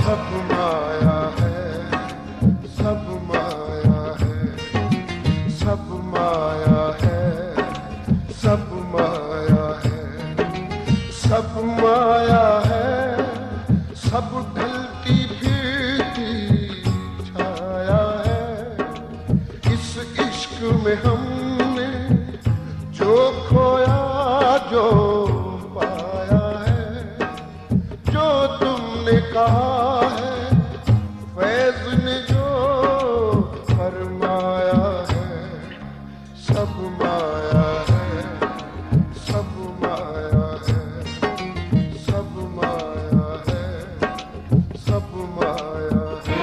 सब माया है, सब माया है, सब माया है, सब माया है, सब माया है, सब ढलती फिरती छाया है। इस इश्क में हमने जो खोया जो पाया है, जो तुमने कहा है फैज ने जो फरमाया है। सब माया है, सब माया है, सब माया है, सब माया है।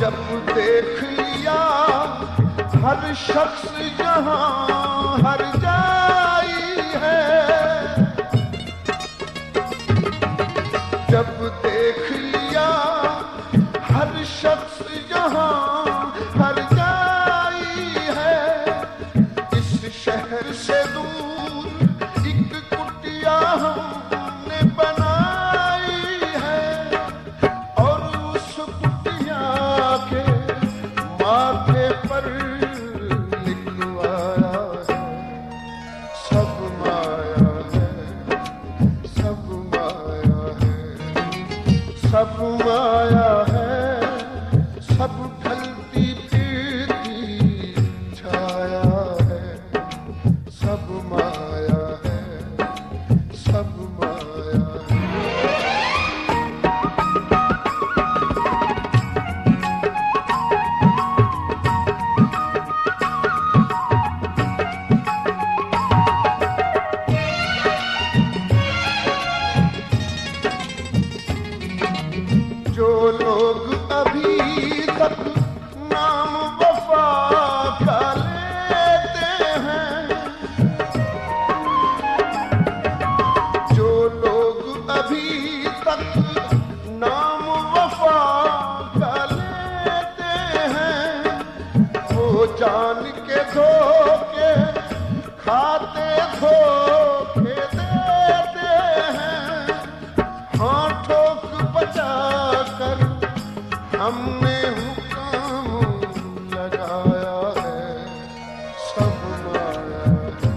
जब देख लिया हर शख्स जहां हर जाई है, जब देख लिया हर शख्स जहां हर जाई है। इस शहर से दूर एक कुटिया हमने बनाई है, और उस कुटिया के माथे पर लिखवाया है। सब माया है, सब माया है, सब माया है, सब ढलती फिरती छाया है। सब माया है, सब माया है। जो लोग अभी तक नाम वफा का लेते हैं, जो लोग अभी तक नाम वफा का लेते हैं, वो जान के धोखे खाते धोखे देते हैं। हाँ ठोक बचा कर हमने हुक्म लगाया है। सब माया है,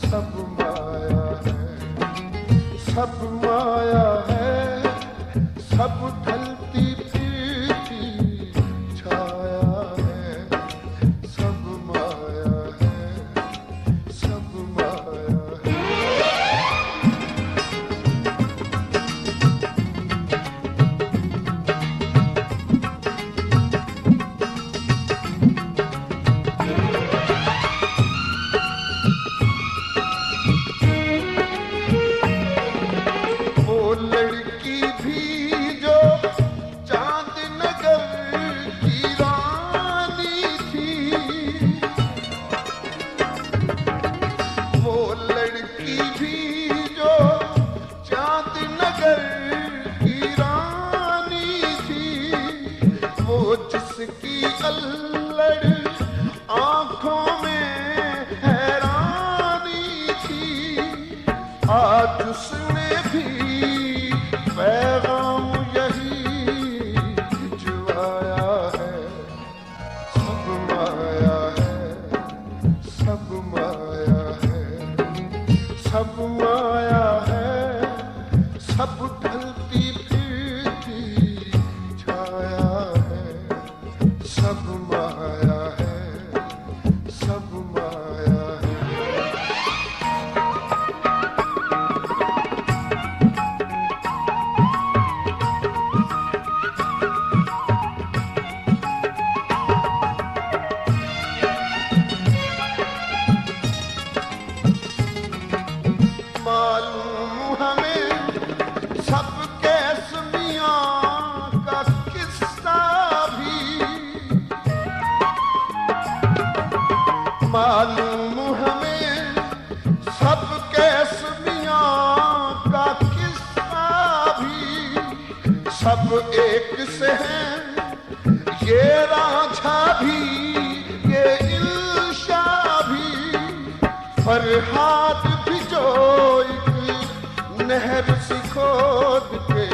सब माया है, सब माया है, सब ढलती फिरती छाया है। सब माया है, सब माया है। वो लड़की भी जो चांद नगर की रानी थी, वो लड़की भी जो चांद नगर की रानी थी, वो जिसकी अल्लड़ आंखों में हैरानी थी, आज उसने भी पैगाम यही भिजवाया है। सब माया है, सब माया है, सब माया है, सब ढलती फिरती छाया है। सब माया है, सब माया है। मालूम हमें सबके मियां का किस्सा भी, मालूम हमें सबके मियां का किस्सा ये राझा भी, ये इल्शा भी, फरहाद भी जो एक नहर सी खोद के